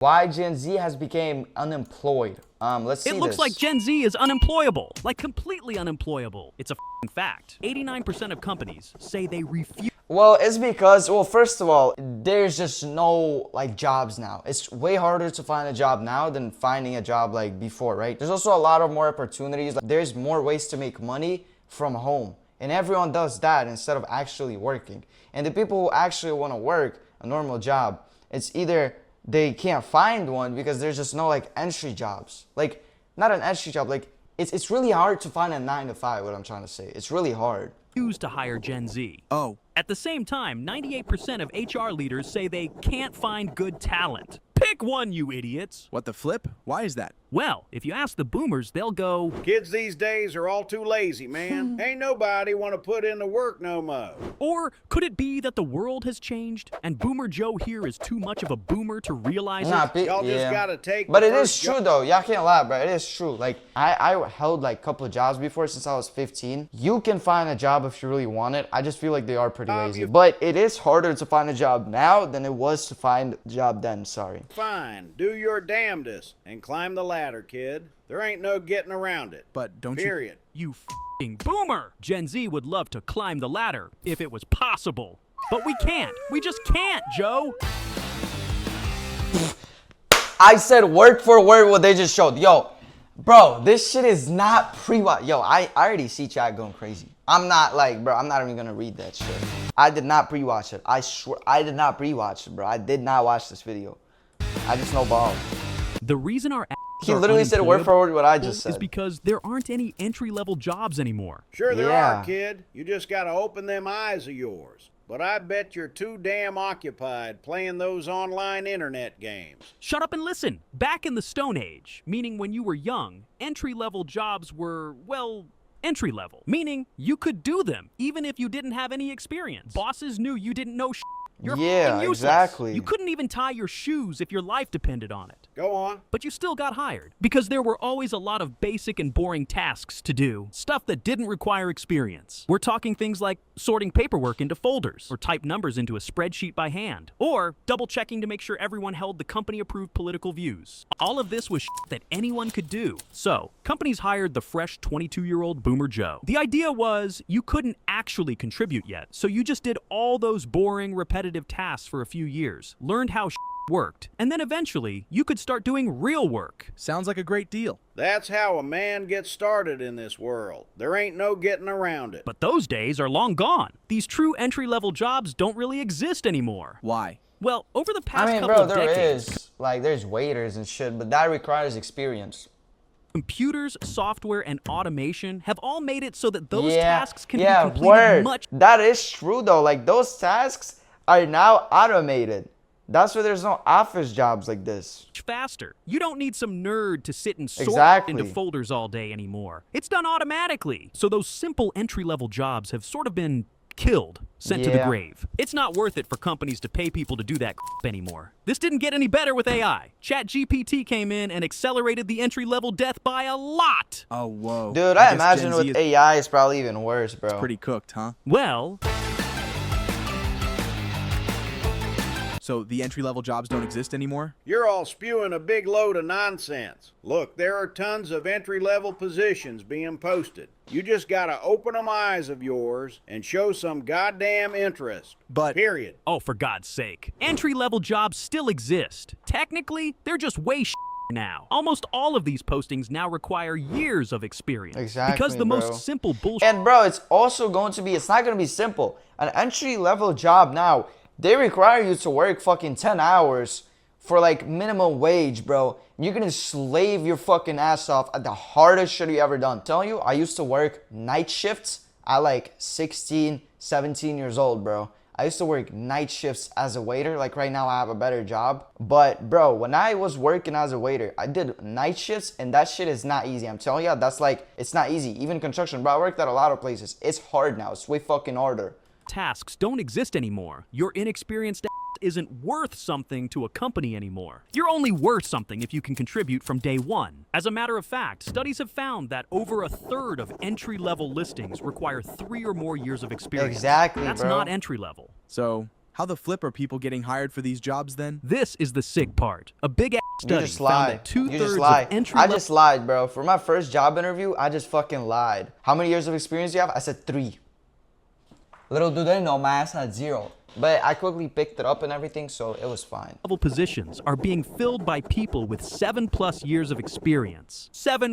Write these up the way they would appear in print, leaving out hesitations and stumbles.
Why Gen Z has become unemployed. Let's see It looks this. like Gen Z is unemployable, like completely unemployable. It's a fact. 89% of companies say they refuse. Well, it's because, well, first of all, there's just no, like, jobs now. It's way harder to find a job now than finding a job, like, before, right? There's also a lot of more opportunities. Like, there's more ways to make money from home. And everyone does that instead of actually working. And the people who actually want to work a normal job, it's either they can't find one because there's just no, like, entry jobs. Like, not an entry job, like, it's really hard to find a 9-to-5, what I'm trying to say. It's really hard. Refuse to hire Gen Z. Oh. At the same time, 98% of HR leaders say they can't find good talent. Pick one, you idiots. What the flip? Why is that? Well, if you ask the boomers, they'll go, Kids these days are all too lazy, man. Ain't nobody want to put in the work no more. or could it be that the world has changed and Boomer Joe here is too much of a boomer to realize it? Y'all just gotta take But the it is first true though. Y'all can't lie, bro. It is true. Like I held like a couple of jobs before since I was 15. You can find a job if you really want it. I just feel like they are pretty lazy. But it is harder to find a job now than it was to find a job then. Sorry. Fine, do your damnedest and climb the ladder, kid. There ain't no getting around it. But don't Period. You f***ing boomer! Gen Z would love to climb the ladder if it was possible. But we can't. We just can't, Joe. I said word for word what they just showed. Yo, bro, this shit is not pre-watch. Yo, I already see chat going crazy. I'm not like, bro, I'm not even gonna read that shit. I did not pre-watch it. I swear, I did not pre-watch it, bro. I did not watch this video. I just know ball. The reason our He literally said word for word what I just is said. because there aren't any entry-level jobs anymore. Sure there Yeah. are, kid. You just gotta open them eyes of yours. But I bet you're too damn occupied playing those online internet games. Shut up and listen. Back in the Stone Age, meaning when you were young, entry-level jobs were, well, entry-level, meaning you could do them even if you didn't have any experience. Bosses knew you didn't know shit. You're Yeah, f***ing useless. exactly. You couldn't even tie your shoes if your life depended on it. Go on. But you still got hired because there were always a lot of basic and boring tasks to do, stuff that didn't require experience. We're talking things like sorting paperwork into folders, or type numbers into a spreadsheet by hand, or double checking to make sure everyone held the company-approved political views. All of this was that anyone could do. So, companies hired the fresh 22-year-old Boomer Joe. The idea was you couldn't actually contribute yet, so you just did all those boring, repetitive tasks for a few years, learned how worked, and then eventually you could start doing real work. Sounds like a great deal. That's how a man gets started in this world. There ain't no getting around it. But those days are long gone. These true entry-level jobs don't really exist anymore. Why? Well, over the past I mean, couple bro, of there decades, is like there's waiters and shit, but that requires experience. computers, software, and automation have all made it so that those tasks can be yeah, completed word. much That is true though. Like those tasks are now automated. That's why there's no office jobs like this. faster. You don't need some nerd to sit and sort Exactly. into folders all day anymore. It's done automatically. So those simple entry-level jobs have sort of been killed, sent to the Yeah. grave. It's not worth it for companies to pay people to do that anymore. This didn't get any better with AI. ChatGPT came in and accelerated the entry-level death by a lot. Oh, whoa. Dude, I guess imagine Gen Z with is AI it's probably even worse, bro. pretty cooked, huh? Well, So the entry-level jobs don't exist anymore? You're all spewing a big load of nonsense. Look, there are tons of entry-level positions being posted. You just gotta open them eyes of yours and show some goddamn interest. But Period. oh, for God's sake. Entry-level jobs still exist. Technically, they're just way now. Almost all of these postings now require years of experience. Exactly, Because the bro. most simple bullshit And bro, it's also going to be, it's not going to be simple. An entry level job now, they require you to work fucking 10 hours for like minimum wage, bro. You're going to slave your fucking ass off at the hardest shit you ever done. I'm telling you, I used to work night shifts at like 16, 17 years old, bro. I used to work night shifts as a waiter. Like right now I have a better job. But bro, when I was working as a waiter, I did night shifts and that shit is not easy. I'm telling you, that's like, it's not easy. Even construction, bro, I worked at a lot of places. It's hard now. It's way fucking harder. tasks don't exist anymore. Your inexperienced isn't worth something to a company anymore. You're only worth something if you can contribute from day one. As a matter of fact, studies have found that over a third of entry-level listings require 3 or more years of experience. Exactly, That's bro. not entry-level. So How the flip are people getting hired for these jobs then? This is the sick part. A big ass You study just found lied. that You just two-thirds lied. of entry I level just lied, bro. For my first job interview, I just fucking lied. How many years of experience do you have? I said 3. Little do they know, my ass had 0. But I quickly picked it up and everything, so it was fine. level positions are being filled by people with 7+ years of experience. 7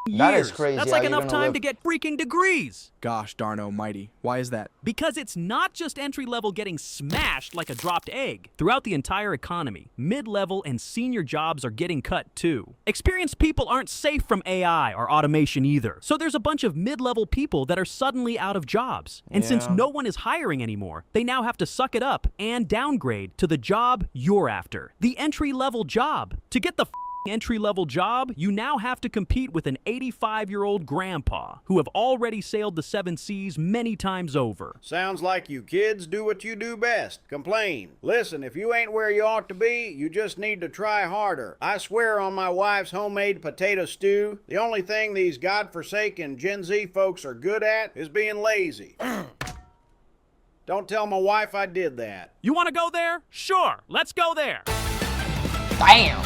years. That is crazy. That's How like you enough gonna time live? to get freaking degrees. Gosh darn almighty. Why is that? Because it's not just entry level getting smashed like a dropped egg. Throughout the entire economy, mid-level and senior jobs are getting cut too. Experienced people aren't safe from AI or automation either. So there's a bunch of mid-level people that are suddenly out of jobs. And since Yeah. no one is hiring anymore, they now have to suck it up and downgrade to the job you're after. The entry-level job. To get the entry-level job, you now have to compete with an 85-year-old grandpa who have already sailed the 7 seas many times over. Sounds like you kids do what you do best. Complain. Listen, if you ain't where you ought to be, you just need to try harder. I swear on my wife's homemade potato stew, the only thing these godforsaken Gen Z folks are good at is being lazy. Don't tell my wife I did that. You want to go there? Sure, let's go there. Damn.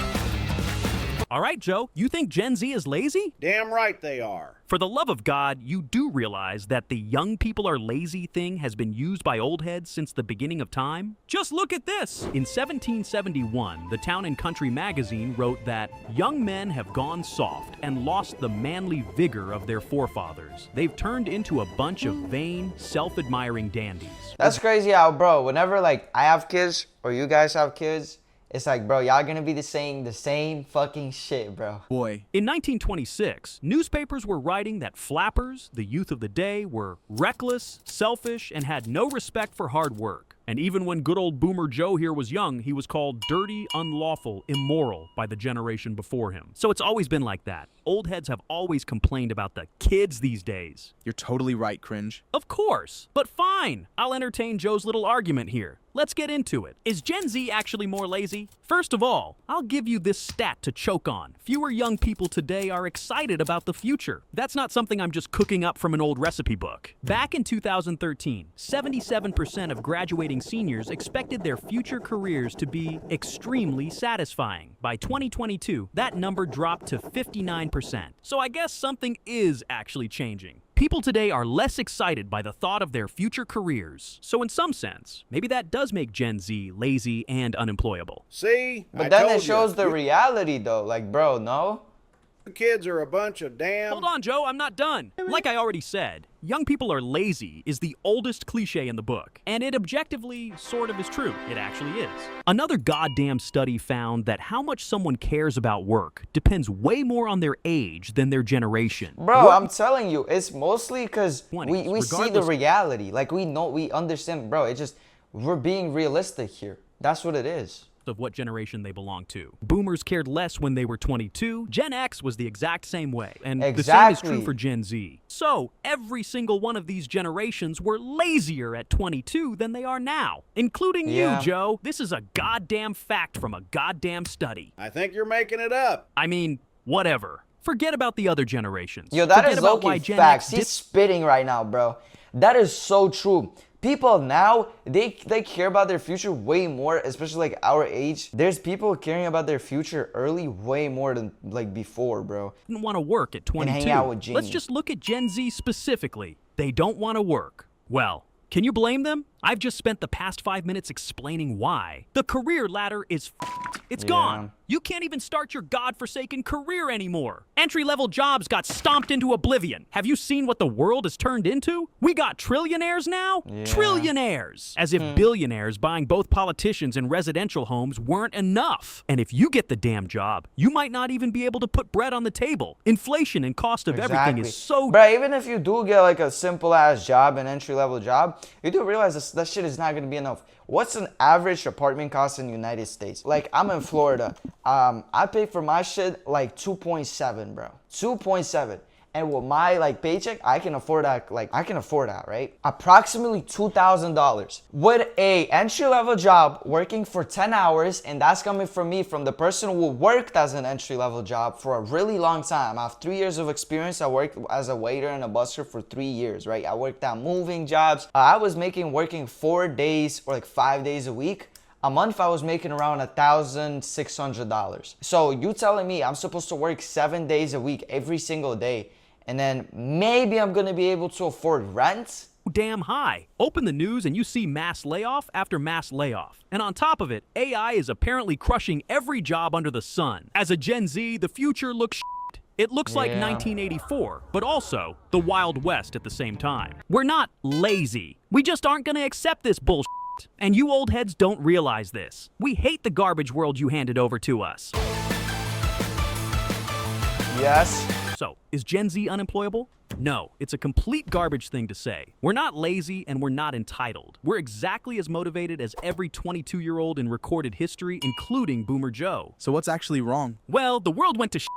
All right, Joe, you think Gen Z is lazy? Damn right they are. For the love of God, you do realize that the young people are lazy thing has been used by old heads since the beginning of time? Just look at this. In 1771, the Town and Country magazine wrote that young men have gone soft and lost the manly vigor of their forefathers. They've turned into a bunch of vain, self-admiring dandies. That's crazy how, bro, whenever, like, I have kids or you guys have kids, it's like, bro, y'all gonna be saying the same fucking shit, bro. Boy. In 1926, newspapers were writing that flappers, the youth of the day, were reckless, selfish, and had no respect for hard work. And even when good old Boomer Joe here was young, he was called dirty, unlawful, immoral by the generation before him. So it's always been like that. Old heads have always complained about the kids these days. You're totally right, Cringe. Of course, but fine. I'll entertain Joe's little argument here. Let's get into it. Is Gen Z actually more lazy? First of all, I'll give you this stat to choke on. Fewer young people today are excited about the future. That's not something I'm just cooking up from an old recipe book. Back in 2013, 77% of graduating seniors expected their future careers to be extremely satisfying. By 2022, that number dropped to 59%. So I guess something is actually changing. People today are less excited by the thought of their future careers. So in some sense, maybe that does make Gen Z lazy and unemployable. See? But I then told it shows you. the reality, though. Like, bro, no? You kids are a bunch of damn... Hold on, Joe, I'm not done. Like I already said, young people are lazy is the oldest cliche in the book. And it objectively sort of is true. It actually is. Another goddamn study found that how much someone cares about work depends way more on their age than their generation. Bro, I'm telling you, it's mostly because 20s, we see the regardless- reality. Like, we understand, bro. It's just, we're being realistic here. That's what it is. Of what generation they belong to. Boomers cared less when they were 22. Gen X was the exact same way. And the same is Exactly. true for Gen Z. So, every single one of these generations were lazier at 22 than they are now. Including Yeah. you, Joe. This is a goddamn fact from a goddamn study. I think you're making it up. I mean, whatever. Forget about the other generations. Yo, that Forget is about why low-key Gen facts. X He's did- spitting right now, bro. That is so true. People now, they care about their future way more, especially like our age. There's people caring about their future early way more than like before, bro. didn't want to work at 22. hang out with Let's Jamie. just look at Gen Z specifically. They don't want to work. Well, can you blame them? I've just spent the past 5 minutes explaining why. The career ladder is f***ed. It's gone. You can't even start your godforsaken career anymore. Entry-level jobs got stomped into oblivion. Have you seen what the world has turned into? We got trillionaires now? Trillionaires! As if billionaires buying both politicians and residential homes weren't enough. And if you get the damn job, you might not even be able to put bread on the table. Inflation and cost of everything is so... Bro, even if you do get like a simple ass job, an entry level job, you do realize that shit is not gonna be enough. What's an average apartment cost in the United States? Like, I'm in Florida. I pay for my shit like 2.7, bro. 2.7. And with my like paycheck, I can afford that. Like I can afford that, right? Approximately $2,000 with a entry-level job working for 10 hours, and that's coming from me, from the person who worked as an entry-level job for a really long time. I have 3 years of experience. I worked as a waiter and a busser for 3 years, right? I worked at moving jobs. I was working 4 days or like 5 days a week. A month I was making around $1,600. So you telling me I'm supposed to work 7 days a week every single day, and then maybe I'm gonna be able to afford rent? Damn high. Open the news and you see mass layoff after mass layoff. And on top of it, AI is apparently crushing every job under the sun. As a Gen Z, the future looks shit. It looks like 1984, but also the Wild West at the same time. We're not lazy. We just aren't gonna accept this bullshit. And you old heads don't realize this. We hate the garbage world you handed over to us. Yes. So, is Gen Z unemployable? No, it's a complete garbage thing to say. We're not lazy and we're not entitled. We're exactly as motivated as every 22-year-old in recorded history, including Boomer Joe. So what's actually wrong? Well, the world went to shit.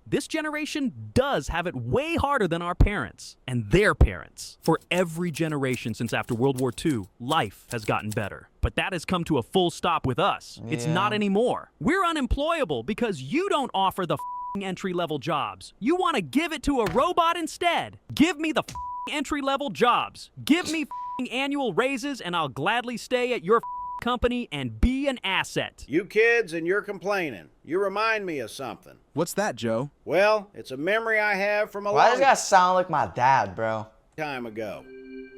This generation does have it way harder than our parents and their parents. For every generation since after World War II, life has gotten better. But that has come to a full stop with us. It's not anymore. We're unemployable because you don't offer the entry-level jobs. You want to give it to a robot instead. Give me the entry-level jobs. Give me annual raises and I'll gladly stay at your company and be an asset. You kids and you're complaining. You remind me of something. What's that, Joe? Well, it's a memory I have from a Why long does that sound like my dad, bro? time ago.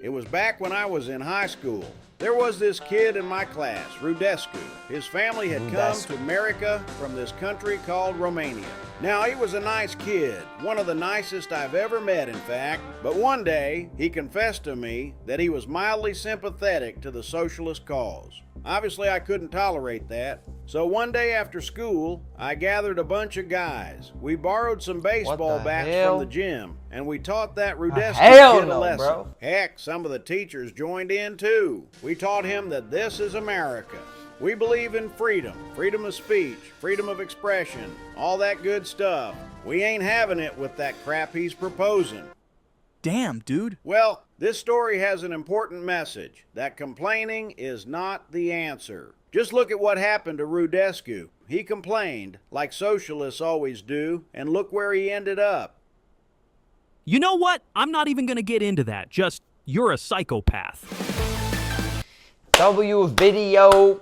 It was back when I was in high school. There was this kid in my class, Rudescu. His family had come to America from this country called Romania. Now, he was a nice kid, one of the nicest I've ever met, in fact. But one day, he confessed to me that he was mildly sympathetic to the socialist cause. Obviously, I couldn't tolerate that. So one day after school, I gathered a bunch of guys. We borrowed some baseball bats from the gym, and we taught that Rudescu kid a lesson. Bro. Heck, some of the teachers joined in too. We taught him that this is America. We believe in freedom, freedom of speech, freedom of expression, all that good stuff. We ain't having it with that crap he's proposing. Damn, dude. Well, this story has an important message, that complaining is not the answer. Just look at what happened to Rudescu. He complained, like socialists always do, and look where he ended up. You know what? I'm not even gonna get into that. Just, you're a psychopath. W video.